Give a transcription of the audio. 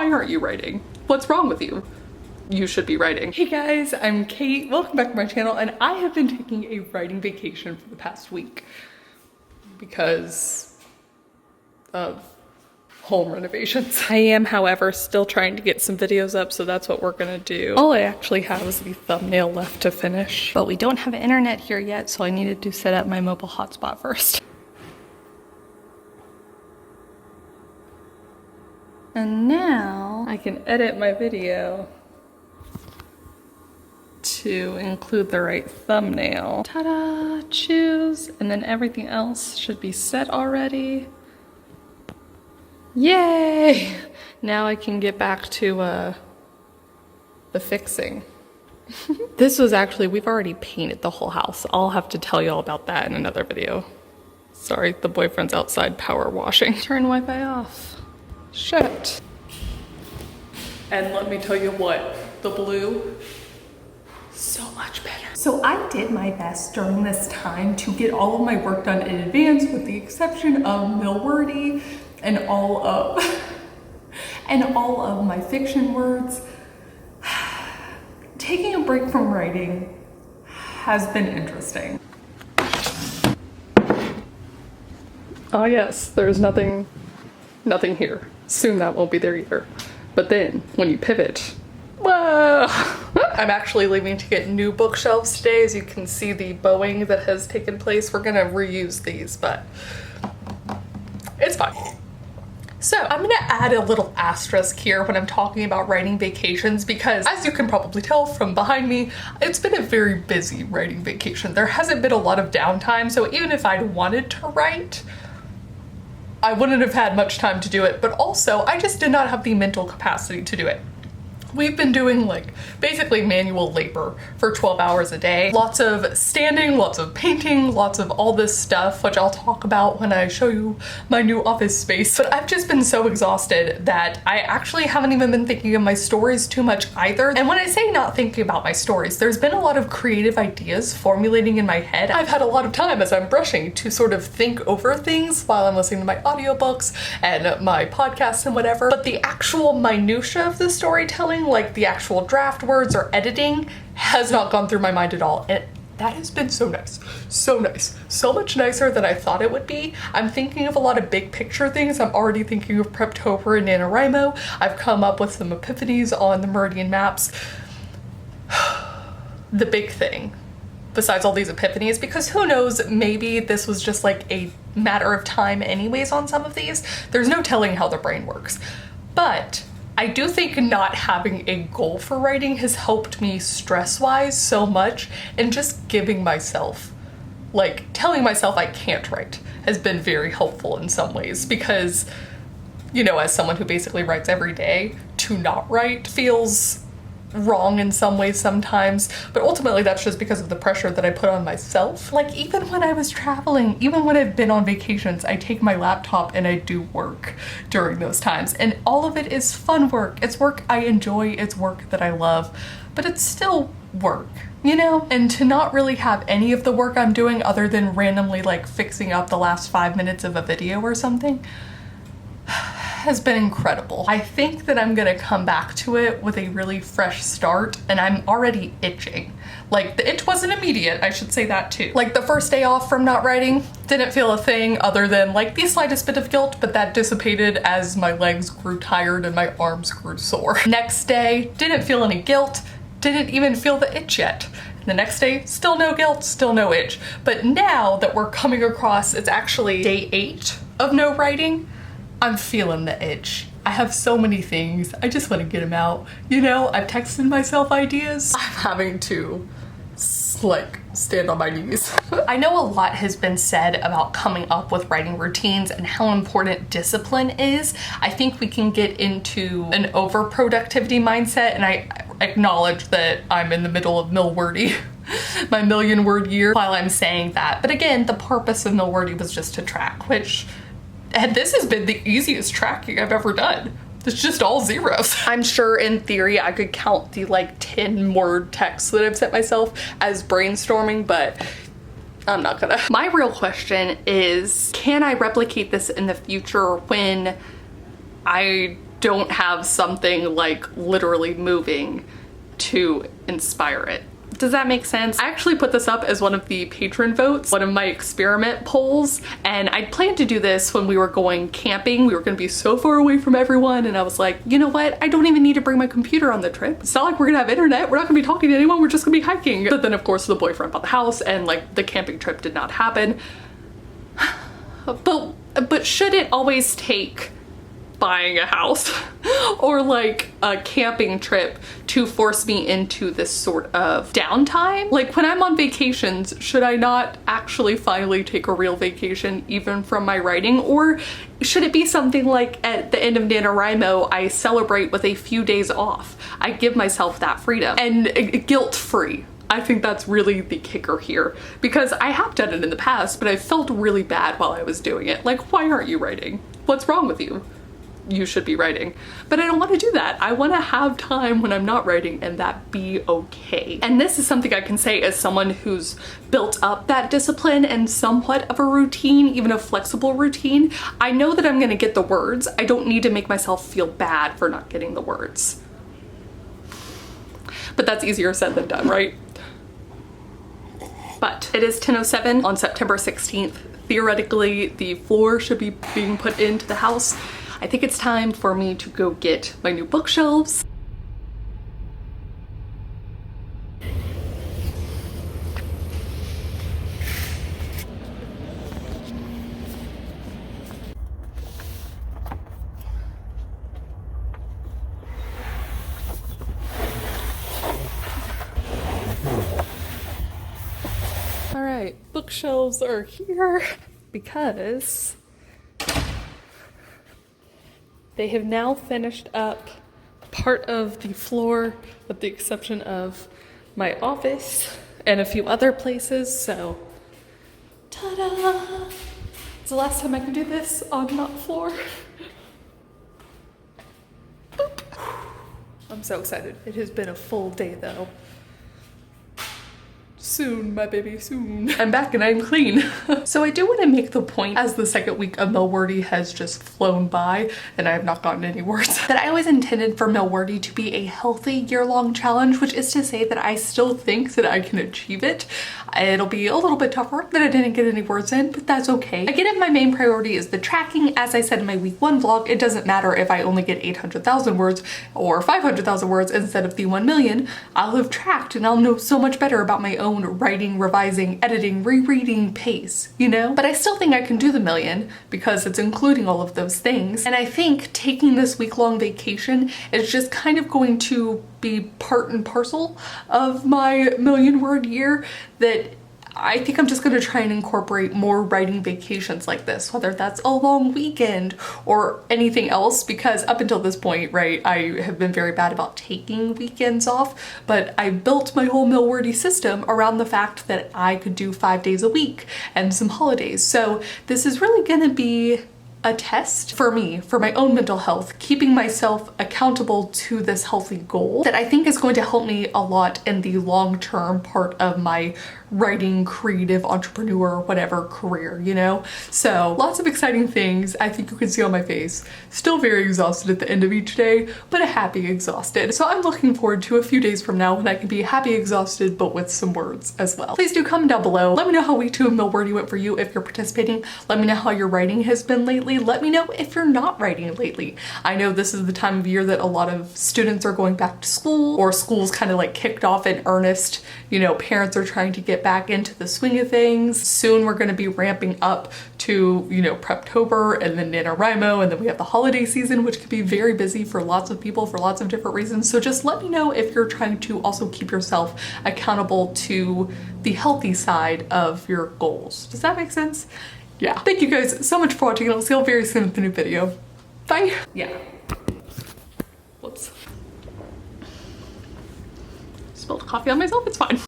Why aren't you writing? What's wrong with you? You should be writing. Hey guys, I'm Kate. Welcome back to my channel, and I have been taking a writing vacation for the past week because of home renovations. I am, however, still trying to get some videos up, so that's what we're gonna do. All I actually have is the thumbnail left to finish, but we don't have internet here yet, so I needed to set up my mobile hotspot first. And now I can edit my video to include the right thumbnail. Ta-da! Choose, and then everything else should be set already. Yay! Now I can get back to the fixing. This was actually, we've already painted the whole house. I'll have to tell you all about that in another video. Sorry, the boyfriend's outside power washing. Turn Wi-Fi off. Shit. And let me tell you what, the blue, so much better. So I did my best during this time to get all of my work done in advance, with the exception of milwordy and all of my fiction words. Taking a break from writing has been interesting. Oh yes, there's nothing here. Soon that won't be there either. But then when you pivot, whoa! I'm actually leaving to get new bookshelves today. As you can see, the bowing that has taken place, we're gonna reuse these, but it's fine. So I'm gonna add a little asterisk here when I'm talking about writing vacations, because as you can probably tell from behind me, it's been a very busy writing vacation. There hasn't been a lot of downtime, so even if I'd wanted to write, I wouldn't have had much time to do it, but also I just did not have the mental capacity to do it. We've been doing like basically manual labor for 12 hours a day. Lots of standing, lots of painting, lots of all this stuff, which I'll talk about when I show you my new office space. But I've just been so exhausted that I actually haven't even been thinking of my stories too much either. And when I say not thinking about my stories, there's been a lot of creative ideas formulating in my head. I've had a lot of time as I'm brushing to sort of think over things while I'm listening to my audiobooks and my podcasts and whatever. But the actual minutia of the storytelling, like the actual draft words or editing, has not gone through my mind at all, and that has been so nice. So nice. So much nicer than I thought it would be. I'm thinking of a lot of big picture things. I'm already thinking of Preptober and NaNoWriMo. I've come up with some epiphanies on the Meridian maps. The big thing, besides all these epiphanies, because who knows, maybe this was just like a matter of time anyways on some of these. There's no telling how the brain works. But I do think not having a goal for writing has helped me stress-wise so much, and just giving myself, like telling myself I can't write, has been very helpful in some ways, because, you know, as someone who basically writes every day, to not write feels wrong in some ways sometimes, but ultimately that's just because of the pressure that I put on myself. Like even when I was traveling, even when I've been on vacations, I take my laptop and I do work during those times, and all of it is fun work. It's work I enjoy, it's work that I love, but it's still work, you know? And to not really have any of the work I'm doing other than randomly like fixing up the last 5 minutes of a video or something has been incredible. I think that I'm gonna come back to it with a really fresh start, and I'm already itching. Like the itch wasn't immediate, I should say that too. Like the first day off from not writing, didn't feel a thing other than like the slightest bit of guilt, but that dissipated as my legs grew tired and my arms grew sore. Next day, didn't feel any guilt, didn't even feel the itch yet. The next day, still no guilt, still no itch. But now that we're coming across, it's actually day 8 of no writing, I'm feeling the itch. I have so many things, I just want to get them out. You know, I've texted myself ideas. I'm having to like stand on my knees. I know a lot has been said about coming up with writing routines and how important discipline is. I think we can get into an over-productivity mindset, and I acknowledge that I'm in the middle of milwordy, my million-word year, while I'm saying that. But again, the purpose of milwordy was just to track, which, and this has been the easiest tracking I've ever done. It's just all zeros. I'm sure in theory I could count the like 10-word texts that I've sent myself as brainstorming, but I'm not gonna. My real question is, can I replicate this in the future when I don't have something like literally moving to inspire it. Does that make sense? I actually put this up as one of the patron votes, one of my experiment polls, and I planned to do this when we were going camping. We were gonna be so far away from everyone, and I was like, you know what? I don't even need to bring my computer on the trip. It's not like we're gonna have internet. We're not gonna be talking to anyone. We're just gonna be hiking. But then of course the boyfriend bought the house and like the camping trip did not happen. But should it always take buying a house or like a camping trip to force me into this sort of downtime? Like when I'm on vacations, should I not actually finally take a real vacation even from my writing? Or should it be something like at the end of NaNoWriMo, I celebrate with a few days off? I give myself that freedom and guilt-free. I think that's really the kicker here, because I have done it in the past, but I felt really bad while I was doing it. Like, why aren't you writing? What's wrong with you? You should be writing. But I don't want to do that. I want to have time when I'm not writing and that be okay. And this is something I can say as someone who's built up that discipline and somewhat of a routine, even a flexible routine. I know that I'm going to get the words. I don't need to make myself feel bad for not getting the words. But that's easier said than done, right? But it is 10:07 on September 16th. Theoretically, the floor should be being put into the house. I think it's time for me to go get my new bookshelves. All right, bookshelves are here because they have now finished up part of the floor with the exception of my office and a few other places, so ta-da! It's the last time I can do this on not floor. Boop. I'm so excited. It has been a full day though. Soon, my baby, soon. I'm back and I'm clean. So I do want to make the point, as the second week of milwordy has just flown by and I have not gotten any words, that I always intended for milwordy to be a healthy year-long challenge, which is to say that I still think that I can achieve it. It'll be a little bit tougher that I didn't get any words in, but that's okay. Again, if my main priority is the tracking, as I said in my week 1 vlog, it doesn't matter if I only get 800,000 words or 500,000 words instead of the 1 million. I'll have tracked and I'll know so much better about my own writing, revising, editing, rereading pace, you know? But I still think I can do the million because it's including all of those things. And I think taking this week-long vacation is just kind of going to be part and parcel of my 1,000,000-word year, that I think I'm just going to try and incorporate more writing vacations like this, whether that's a long weekend or anything else, because up until this point, right, I have been very bad about taking weekends off, but I built my whole milwordy system around the fact that I could do 5 days a week and some holidays. So this is really going to be a test for me, for my own mental health, keeping myself accountable to this healthy goal that I think is going to help me a lot in the long-term part of my writing, creative, entrepreneur, whatever career, you know? So lots of exciting things. I think you can see on my face. Still very exhausted at the end of each day, but a happy exhausted. So I'm looking forward to a few days from now when I can be happy exhausted, but with some words as well. Please do comment down below. Let me know how week 2 of milwordy went for you if you're participating. Let me know how your writing has been lately. Let me know if you're not writing lately. I know this is the time of year that a lot of students are going back to school, or school's kind of like kicked off in earnest. You know, parents are trying to get back into the swing of things. Soon we're going to be ramping up to, you know, Preptober and then NaNoWriMo, and then we have the holiday season, which can be very busy for lots of people for lots of different reasons. So just let me know if you're trying to also keep yourself accountable to the healthy side of your goals. Does that make sense? Yeah. Thank you guys so much for watching, and I'll see you all very soon with the new video. Bye. Yeah. Whoops. Spilled coffee on myself, it's fine.